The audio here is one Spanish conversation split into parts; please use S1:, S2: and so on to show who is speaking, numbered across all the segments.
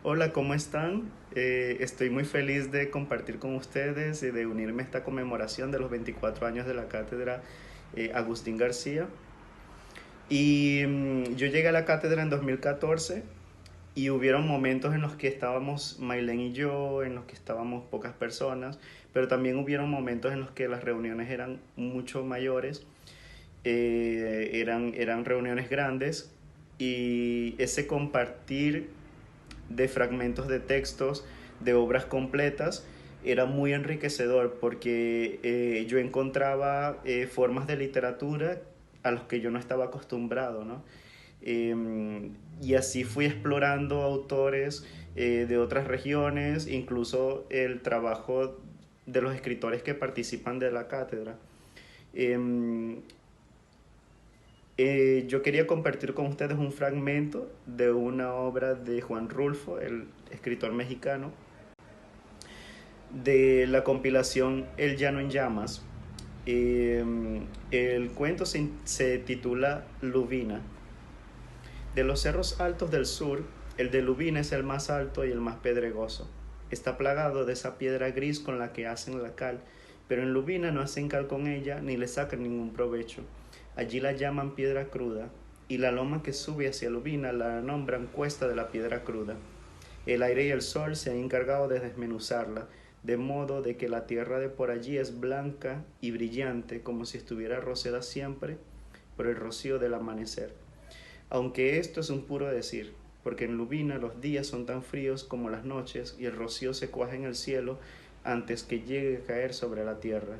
S1: Hola, ¿cómo están? Estoy muy feliz de compartir con ustedes y de unirme a esta conmemoración de los 24 años de la cátedra Agustín García. Yo llegué a la cátedra en 2014 y hubieron momentos en los que estábamos Maylén y yo, en los que estábamos pocas personas, pero también hubieron momentos en los que las reuniones eran mucho mayores, eran reuniones grandes y ese compartir de fragmentos de textos, de obras completas, era muy enriquecedor porque yo encontraba formas de literatura a los que yo no estaba acostumbrado, ¿no? Y así fui explorando autores de otras regiones, incluso el trabajo de los escritores que participan de la cátedra. Eh, yo quería compartir con ustedes un fragmento de una obra de Juan Rulfo, el escritor mexicano, de la compilación El Llano en Llamas. Eh, el cuento se titula Lubina. De los cerros altos del sur, el de Lubina es el más alto y el más pedregoso. Está plagado de esa piedra gris con la que hacen la cal, pero en Lubina no hacen cal con ella ni le sacan ningún provecho. Allí la llaman piedra cruda, y la loma que sube hacia Lubina la nombran cuesta de la piedra cruda. El aire y el sol se han encargado de desmenuzarla, de modo de que la tierra de por allí es blanca y brillante, como si estuviera rociada siempre por el rocío del amanecer. Aunque esto es un puro decir, porque en Lubina los días son tan fríos como las noches y el rocío se cuaja en el cielo antes que llegue a caer sobre la tierra.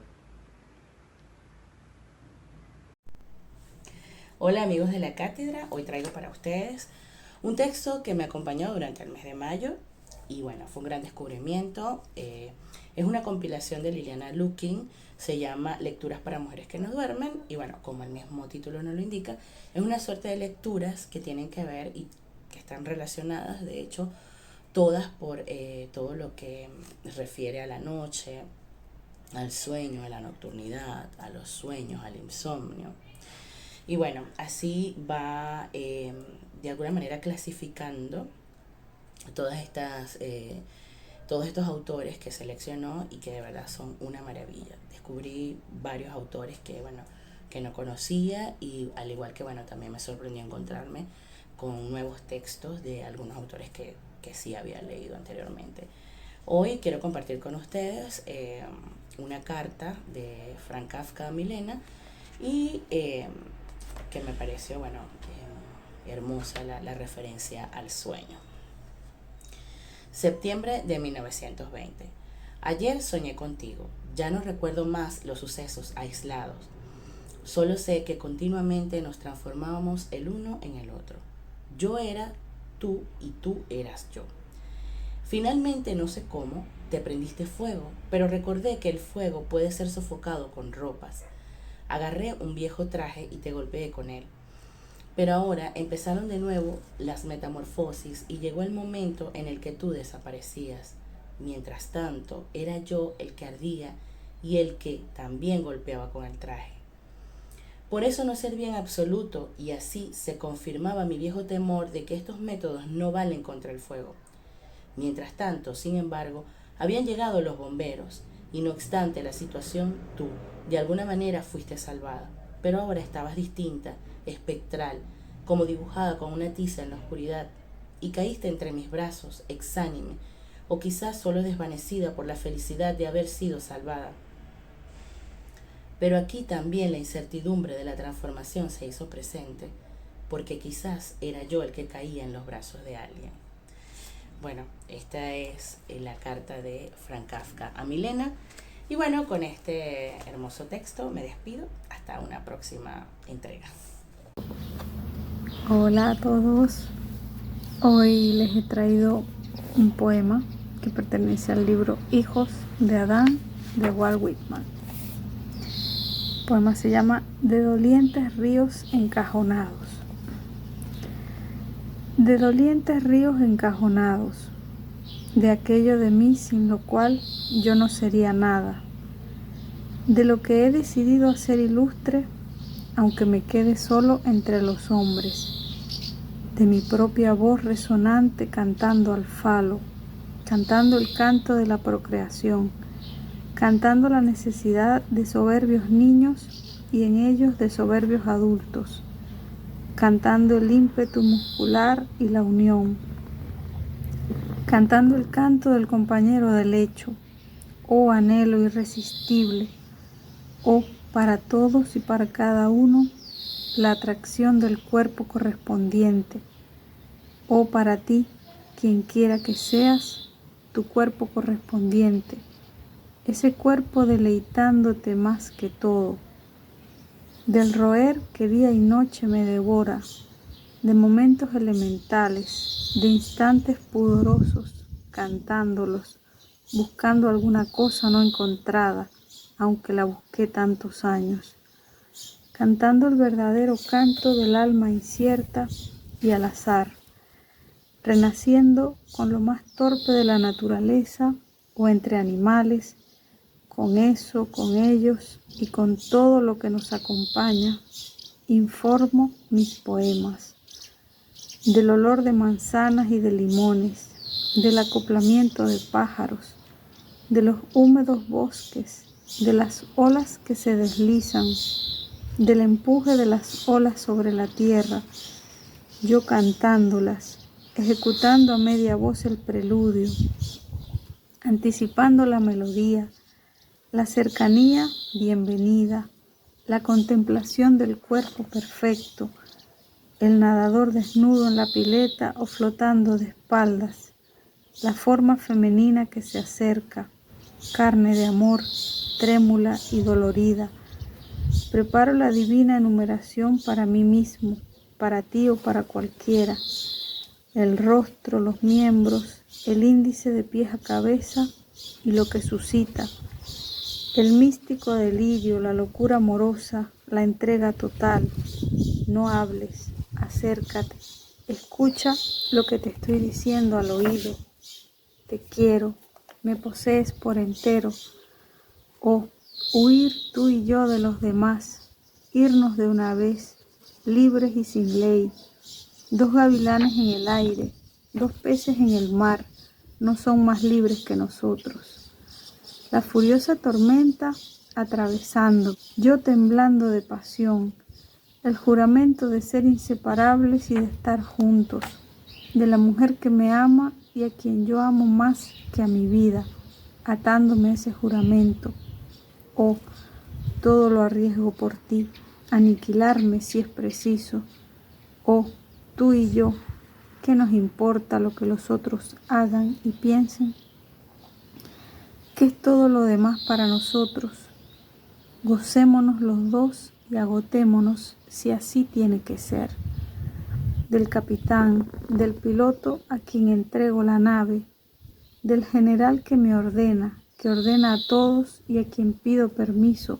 S2: Hola amigos de la cátedra, hoy traigo para ustedes un texto que me acompañó durante el mes de mayo y bueno, fue un gran descubrimiento. Es una compilación de Liliana Lukin, se llama Lecturas para Mujeres que no duermen y bueno, como el mismo título nos lo indica, es una suerte de lecturas que tienen que ver y que están relacionadas, de hecho, todas por todo lo que refiere a la noche, al sueño, a la nocturnidad, a los sueños, al insomnio. Y bueno, así va de alguna manera clasificando todas estas, todos estos autores que seleccionó y que de verdad son una maravilla. Descubrí varios autores que, bueno, que no conocía y al igual que, bueno, también me sorprendió encontrarme con nuevos textos de algunos autores que sí había leído anteriormente. Hoy quiero compartir con ustedes una carta de Franz Kafka a Milena y que me pareció, bueno, hermosa la referencia al sueño. Septiembre de 1920. Ayer soñé contigo. Ya no recuerdo más los sucesos aislados. Solo sé que continuamente nos transformábamos el uno en el otro. Yo era tú y tú eras yo. Finalmente, no sé cómo, te prendiste fuego, pero recordé que el fuego puede ser sofocado con ropas. Agarré un viejo traje y te golpeé con él. Pero ahora empezaron de nuevo las metamorfosis y llegó el momento en el que tú desaparecías. Mientras tanto, era yo el que ardía y el que también golpeaba con el traje. Por eso no servía en absoluto y así se confirmaba mi viejo temor de que estos métodos no valen contra el fuego. Mientras tanto, sin embargo, habían llegado los bomberos y no obstante la situación, tú, de alguna manera, fuiste salvada. Pero ahora estabas distinta, espectral, como dibujada con una tiza en la oscuridad, y caíste entre mis brazos, exánime, o quizás solo desvanecida por la felicidad de haber sido salvada. Pero aquí también la incertidumbre de la transformación se hizo presente, porque quizás era yo el que caía en los brazos de alguien. Bueno, esta es la carta de Franz Kafka a Milena. Y bueno, con este hermoso texto me despido. Hasta una próxima entrega.
S3: Hola a todos. Hoy les he traído un poema que pertenece al libro Hijos de Adán de Walt Whitman. El poema se llama De dolientes ríos encajonados. De dolientes ríos encajonados, de aquello de mí sin lo cual yo no sería nada, de lo que he decidido hacer ilustre, aunque me quede solo entre los hombres, de mi propia voz resonante cantando al falo, cantando el canto de la procreación, cantando la necesidad de soberbios niños y en ellos de soberbios adultos, cantando el ímpetu muscular y la unión, cantando el canto del compañero de lecho, oh anhelo irresistible, oh para todos y para cada uno, la atracción del cuerpo correspondiente, oh para ti, quien quiera que seas, tu cuerpo correspondiente, ese cuerpo deleitándote más que todo, del roer que día y noche me devora, de momentos elementales, de instantes pudorosos, cantándolos, buscando alguna cosa no encontrada, aunque la busqué tantos años, cantando el verdadero canto del alma incierta y al azar, renaciendo con lo más torpe de la naturaleza o entre animales, con eso, con ellos y con todo lo que nos acompaña, informo mis poemas, del olor de manzanas y de limones, del acoplamiento de pájaros, de los húmedos bosques, de las olas que se deslizan, del empuje de las olas sobre la tierra, yo cantándolas, ejecutando a media voz el preludio, anticipando la melodía, la cercanía bienvenida, la contemplación del cuerpo perfecto, el nadador desnudo en la pileta o flotando de espaldas, la forma femenina que se acerca, carne de amor, trémula y dolorida. Preparo la divina enumeración para mí mismo, para ti o para cualquiera. El rostro, los miembros, el índice de pies a cabeza y lo que suscita. El místico delirio, la locura amorosa, la entrega total. No hables, acércate, escucha lo que te estoy diciendo al oído. Te quiero, me posees por entero. Oh, huir tú y yo de los demás, irnos de una vez, libres y sin ley. Dos gavilanes en el aire, dos peces en el mar, no son más libres que nosotros. La furiosa tormenta atravesando, yo temblando de pasión, el juramento de ser inseparables y de estar juntos, de la mujer que me ama y a quien yo amo más que a mi vida, atándome a ese juramento. Oh, todo lo arriesgo por ti, aniquilarme si es preciso. Oh, tú y yo, ¿qué nos importa lo que los otros hagan y piensen? ¿Qué es todo lo demás para nosotros? Gocémonos los dos y agotémonos si así tiene que ser. Del capitán, del piloto a quien entrego la nave, del general que me ordena, que ordena a todos y a quien pido permiso,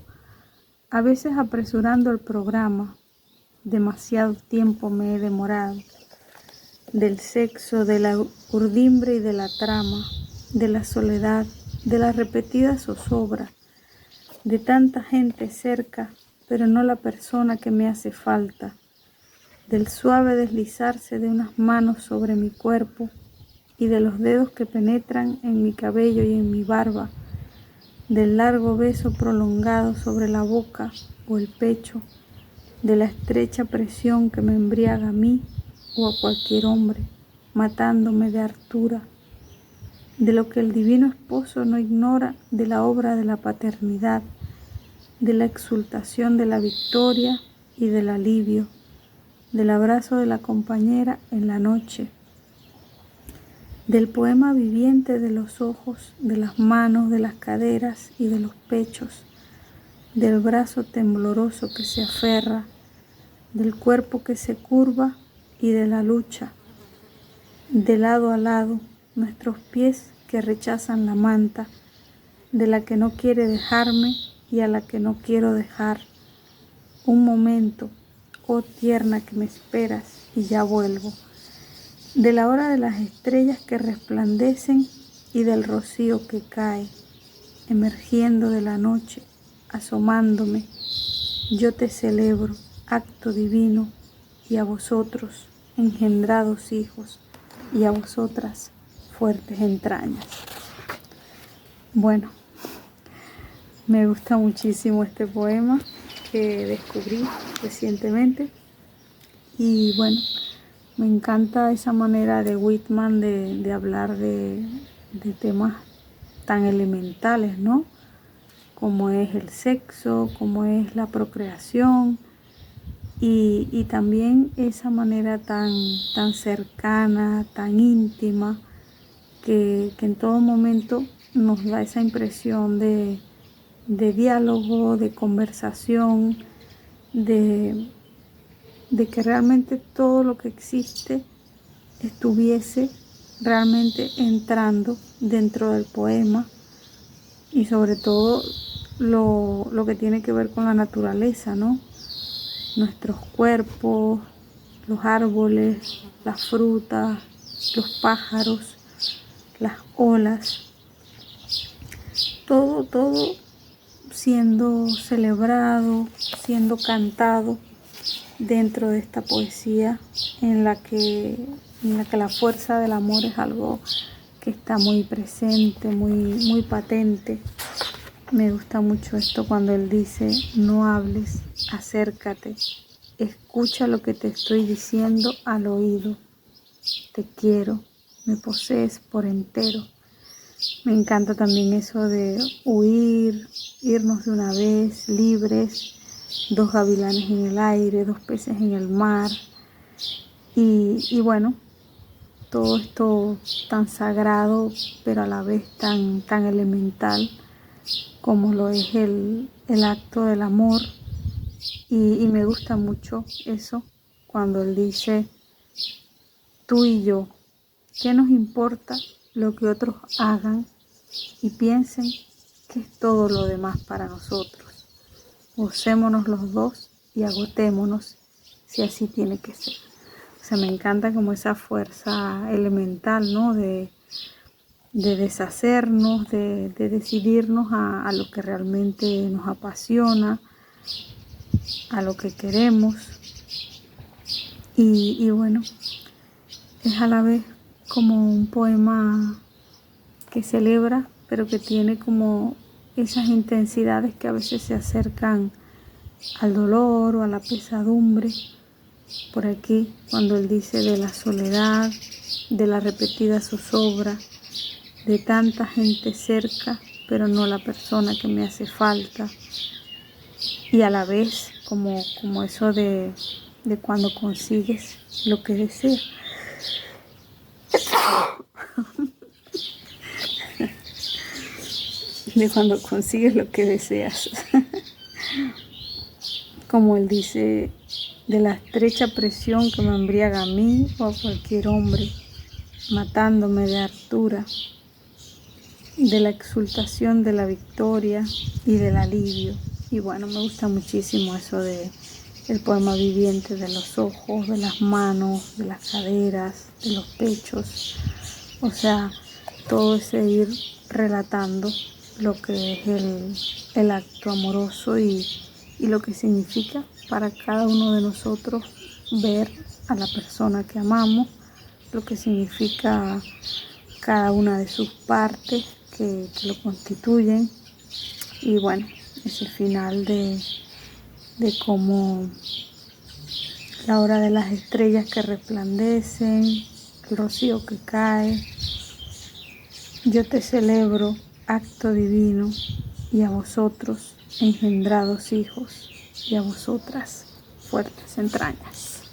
S3: a veces apresurando el programa, demasiado tiempo me he demorado, del sexo, de la urdimbre y de la trama, de la soledad, de la repetida zozobra, de tanta gente cerca, pero no la persona que me hace falta, del suave deslizarse de unas manos sobre mi cuerpo y de los dedos que penetran en mi cabello y en mi barba, del largo beso prolongado sobre la boca o el pecho, de la estrecha presión que me embriaga a mí o a cualquier hombre, matándome de hartura, de lo que el divino esposo no ignora de la obra de la paternidad, de la exultación de la victoria y del alivio, del abrazo de la compañera en la noche, del poema viviente de los ojos, de las manos, de las caderas y de los pechos, del brazo tembloroso que se aferra, del cuerpo que se curva y de la lucha, de lado a lado, nuestros pies que rechazan la manta, de la que no quiere dejarme y a la que no quiero dejar. Un momento, oh tierna que me esperas y ya vuelvo. De la hora de las estrellas que resplandecen y del rocío que cae, emergiendo de la noche, asomándome, yo te celebro, acto divino, y a vosotros, engendrados hijos, y a vosotras, fuertes entrañas. Bueno, me gusta muchísimo este poema que descubrí recientemente. Y bueno, me encanta esa manera de Whitman de hablar de temas tan elementales, ¿no? Como es el sexo, como es la procreación, y también esa manera tan cercana, tan íntima, que en todo momento nos da esa impresión de diálogo, de conversación, de que realmente todo lo que existe estuviese realmente entrando dentro del poema, y sobre todo lo que tiene que ver con la naturaleza, ¿no? Nuestros cuerpos, los árboles, las frutas, los pájaros, las olas, todo siendo celebrado, siendo cantado dentro de esta poesía en la que la fuerza del amor es algo que está muy presente, muy patente. Me gusta mucho esto cuando él dice: no hables, acércate, escucha lo que te estoy diciendo al oído. Te quiero, me posees por entero. Me encanta también eso de huir, irnos de una vez, libres, 2 gavilanes en el aire, 2 peces en el mar. Y bueno, todo esto tan sagrado, pero a la vez tan elemental, como lo es el acto del amor. Y me gusta mucho eso, cuando él dice: tú y yo, ¿qué nos importa lo que otros hagan y piensen? Que es todo lo demás para nosotros. Gocémonos los dos y agotémonos, si así tiene que ser. O sea, me encanta como esa fuerza elemental, ¿no? De deshacernos, de decidirnos a lo que realmente nos apasiona, a lo que queremos. Y bueno, es a la vez como un poema que celebra, pero que tiene como esas intensidades que a veces se acercan al dolor o a la pesadumbre. Por aquí, cuando él dice de la soledad, de la repetida zozobra, de tanta gente cerca, pero no la persona que me hace falta. Y a la vez como eso de cuando consigues lo que deseas. De cuando consigues lo que deseas. Como él dice, de la estrecha presión que me embriaga a mí o a cualquier hombre, matándome de hartura, de la exultación de la victoria y del alivio. Y bueno, me gusta muchísimo eso de el poema viviente, de los ojos, de las manos, de las caderas, de los pechos. O sea, todo ese ir relatando lo que es el acto amoroso y lo que significa para cada uno de nosotros ver a la persona que amamos, lo que significa cada una de sus partes que lo constituyen. Y bueno, ese final de cómo la hora de las estrellas que resplandecen, el rocío que cae. Yo te celebro, acto divino, y a vosotros, engendrados hijos, y a vosotras, fuertes entrañas.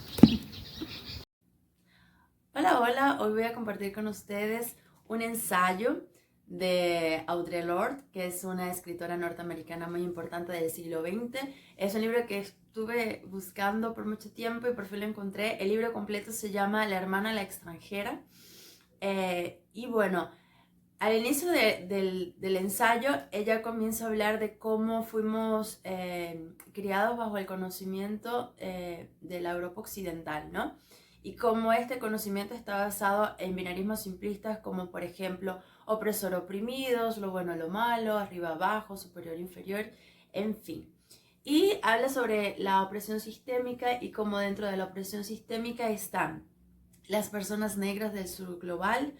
S2: Hola, hola, hoy voy a compartir con ustedes un ensayo de Audre Lorde, que es una escritora norteamericana muy importante del siglo XX. Es un libro que estuve buscando por mucho tiempo y por fin lo encontré. El libro completo se llama La hermana la extranjera. Y bueno, al inicio del ensayo, ella comienza a hablar de cómo fuimos criados bajo el conocimiento de la Europa occidental, ¿no? Y cómo este conocimiento está basado en binarismos simplistas como, por ejemplo, opresor-oprimidos, lo bueno, lo malo, arriba-abajo, superior-inferior, en fin. Y habla sobre la opresión sistémica y cómo dentro de la opresión sistémica están
S4: las personas negras del sur global,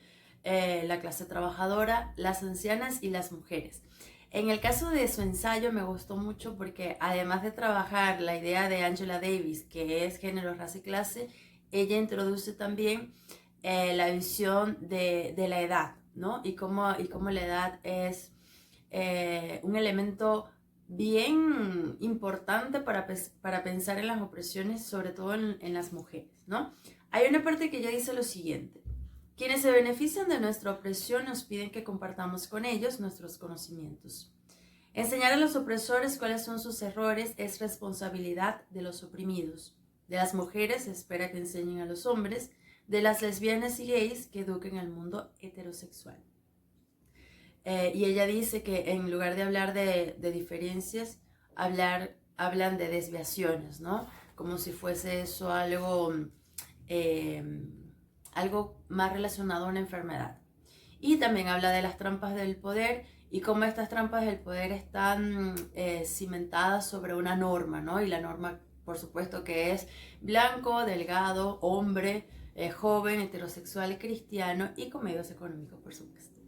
S4: la clase trabajadora, las ancianas y las mujeres. En el caso de su ensayo me gustó mucho porque además de trabajar la idea de Angela Davis, que es género, raza y clase, ella introduce también la visión de la edad, ¿no? Y cómo la edad es un elemento bien importante para pensar en las opresiones, sobre todo en las mujeres, ¿no? Hay una parte que ella dice lo siguiente: quienes se benefician de nuestra opresión nos piden que compartamos con ellos nuestros conocimientos. Enseñar a los opresores cuáles son sus errores es responsabilidad de los oprimidos. De las mujeres se espera que enseñen a los hombres, de las lesbianas y gays que eduquen al mundo heterosexual. Y ella dice que en lugar de hablar de diferencias, hablan de desviaciones, ¿no? Como si fuese eso algo más relacionado a una enfermedad. Y también habla de las trampas del poder y cómo estas trampas del poder están cimentadas sobre una norma, ¿no? Y la norma, por supuesto, que es blanco, delgado, hombre, joven, heterosexual, cristiano y con medios económicos, por supuesto.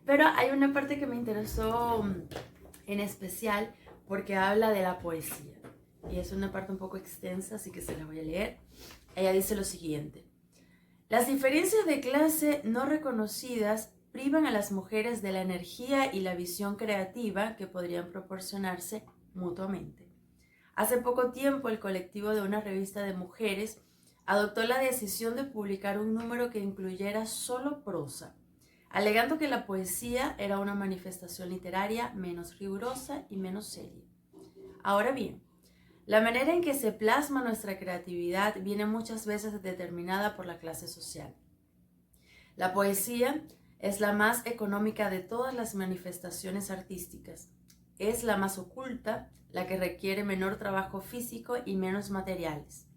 S4: Pero hay una parte que me interesó en especial porque habla de la poesía. Y es una parte un poco extensa, así que se la voy a leer. Ella dice lo siguiente: las diferencias de clase no reconocidas privan a las mujeres de la energía y la visión creativa que podrían proporcionarse mutuamente. Hace poco tiempo, el colectivo de una revista de mujeres adoptó la decisión de publicar un número que incluyera solo prosa, alegando que la poesía era una manifestación literaria menos rigurosa y menos seria. Ahora bien, la manera en que se plasma nuestra creatividad viene muchas veces determinada por la clase social. La poesía es la más económica de todas las manifestaciones artísticas. Es la más oculta, la que requiere menor trabajo físico y menos materiales,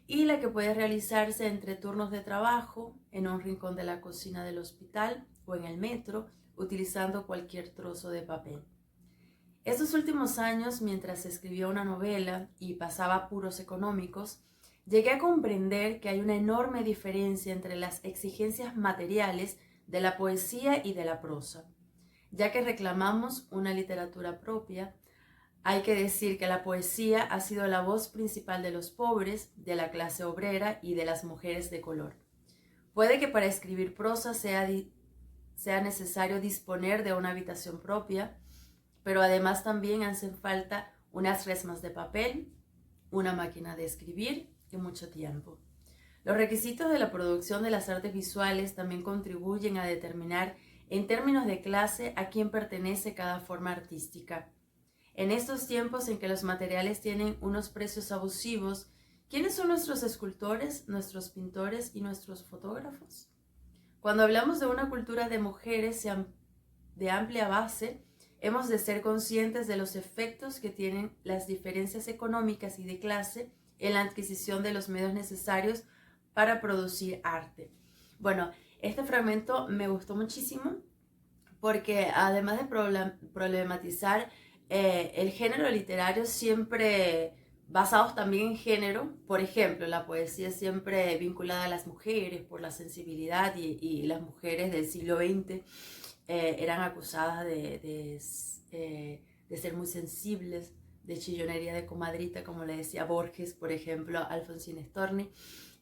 S4: y la que puede realizarse entre turnos de trabajo, en un rincón de la cocina del hospital o en el metro, utilizando cualquier trozo de papel. Estos últimos años, mientras escribía una novela y pasaba apuros económicos, llegué a comprender que hay una enorme diferencia entre las exigencias materiales de la poesía y de la prosa. Ya que reclamamos una literatura propia, hay que decir que la poesía ha sido la voz principal de los pobres, de la clase obrera y de las mujeres de color. Puede que para escribir prosa sea necesario disponer de una habitación propia, pero además también hacen falta unas resmas de papel, una máquina de escribir y mucho tiempo. Los requisitos de la producción de las artes visuales también contribuyen a determinar en términos de clase a quién pertenece cada forma artística. En estos tiempos en que los materiales tienen unos precios abusivos, ¿quiénes son nuestros escultores, nuestros pintores y nuestros fotógrafos? Cuando hablamos de una cultura de mujeres de amplia base, hemos de ser conscientes de los efectos que tienen las diferencias económicas y de clase en la adquisición de los medios necesarios para producir arte. Bueno, este fragmento me gustó muchísimo porque además de problematizar el género literario siempre basados también en género, por ejemplo, la poesía siempre vinculada a las mujeres por la sensibilidad y las mujeres del siglo XX eran acusadas de ser muy sensibles, de chillonería de comadrita, como le decía Borges, por ejemplo, a Alfonsina Storni.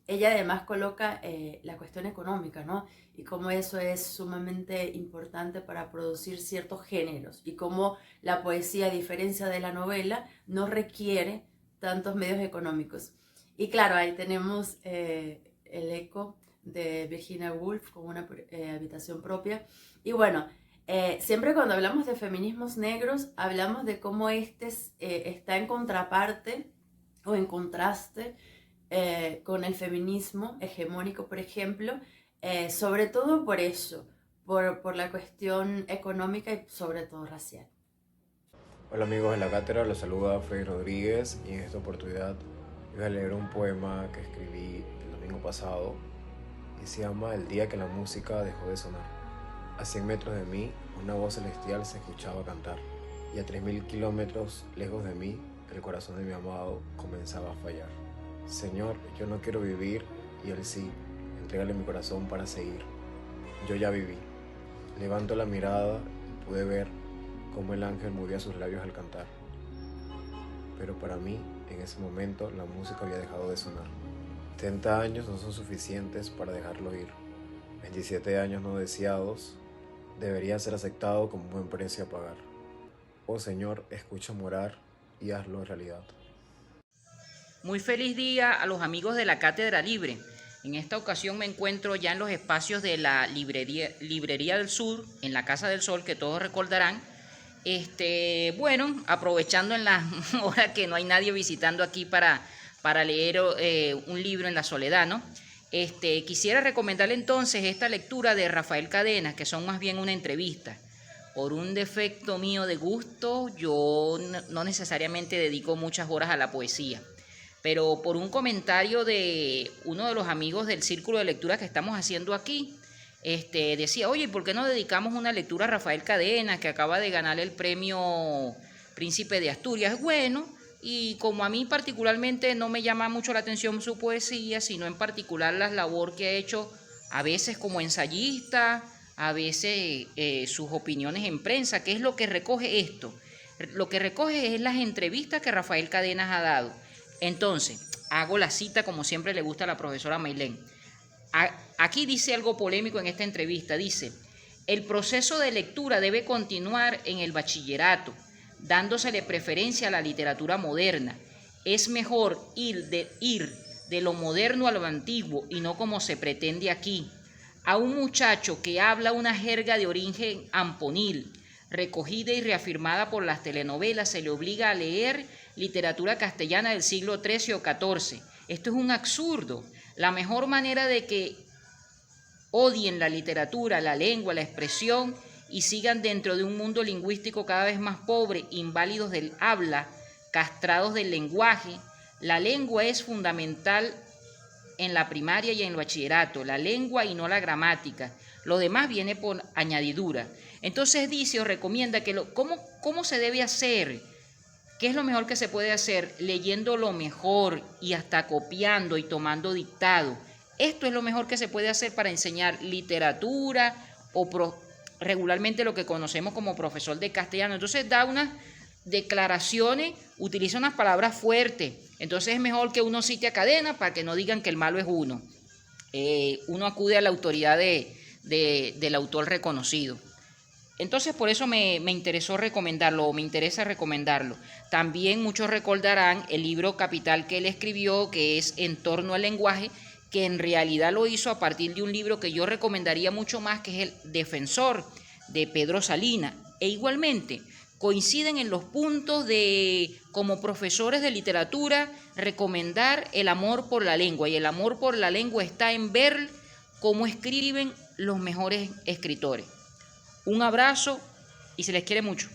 S4: Ella además coloca la cuestión económica, ¿no? Y cómo eso es sumamente importante para producir ciertos géneros y cómo la poesía, a diferencia de la novela, no requiere tantos medios económicos. Y claro, ahí tenemos el eco de Virginia Woolf con una habitación propia. Y bueno, siempre cuando hablamos de feminismos negros, hablamos de cómo este está en contraparte o en contraste con el feminismo hegemónico, por ejemplo, sobre todo por eso, por la cuestión económica y sobre todo racial.
S5: Hola amigos de la cátedra, los saluda Freddy Rodríguez y en esta oportunidad voy a leer un poema que escribí el domingo pasado y se llama El día que la música dejó de sonar. A 100 metros de mí, una voz celestial se escuchaba cantar y a 3000 kilómetros lejos de mí, el corazón de mi amado comenzaba a fallar. Señor, yo no quiero vivir y él sí, Entrégale mi corazón para seguir. Yo ya viví. Levanto la mirada y pude ver cómo el ángel movía sus labios al cantar. Pero para mí, en ese momento, la música había dejado de sonar. 70 años no son suficientes para dejarlo ir. 27 años no deseados debería ser aceptado como un buen precio a pagar. Oh Señor, escucha morar y hazlo realidad.
S6: Muy feliz día a los amigos de la Cátedra Libre. En esta ocasión me encuentro ya en los espacios de la Librería del Sur, en la Casa del Sol, que todos recordarán. Bueno, aprovechando en la hora que no hay nadie visitando aquí para leer un libro en la soledad, ¿no? Quisiera recomendarle entonces esta lectura de Rafael Cadenas, que son más bien una entrevista. Por un defecto mío de gusto, yo no necesariamente dedico muchas horas a la poesía, pero por un comentario de uno de los amigos del círculo de lectura que estamos haciendo aquí, decía, oye, ¿por qué no dedicamos una lectura a Rafael Cadenas, que acaba de ganar el premio Príncipe de Asturias? Bueno, y como a mí particularmente no me llama mucho la atención su poesía, sino en particular la labor que ha hecho a veces como ensayista, a veces sus opiniones en prensa, ¿qué es lo que recoge esto? Lo que recoge es las entrevistas que Rafael Cadenas ha dado. Entonces, hago la cita como siempre le gusta a la profesora Maylén. Aquí dice algo polémico en esta entrevista, dice, el proceso de lectura debe continuar en el bachillerato, dándosele preferencia a la literatura moderna. Es mejor ir de lo moderno a lo antiguo y no como se pretende aquí. A un muchacho que habla una jerga de origen amponil, recogida y reafirmada por las telenovelas, se le obliga a leer literatura castellana del siglo XIII o XIV. Esto es un absurdo. La mejor manera de que odien la literatura, la lengua, la expresión y sigan dentro de un mundo lingüístico cada vez más pobre, inválidos del habla, castrados del lenguaje. La lengua es fundamental en la primaria y en el bachillerato, la lengua y no la gramática. Lo demás viene por añadidura. Entonces dice o recomienda que ¿cómo se debe hacer? ¿Qué es lo mejor que se puede hacer? Leyendo lo mejor y hasta copiando y tomando dictado. Esto es lo mejor que se puede hacer para enseñar literatura o regularmente lo que conocemos como profesor de castellano. Entonces da unas declaraciones, utiliza unas palabras fuertes. Entonces es mejor que uno cite a Cadenas para que no digan que el malo es uno. Uno acude a la autoridad del autor reconocido. Entonces por eso me interesa recomendarlo. También muchos recordarán el libro capital que él escribió, que es En torno al lenguaje, que en realidad lo hizo a partir de un libro que yo recomendaría mucho más, que es El Defensor, de Pedro Salinas. E igualmente coinciden en los puntos de, como profesores de literatura, recomendar el amor por la lengua. Y el amor por la lengua está en ver cómo escriben los mejores escritores. Un abrazo y se les quiere mucho.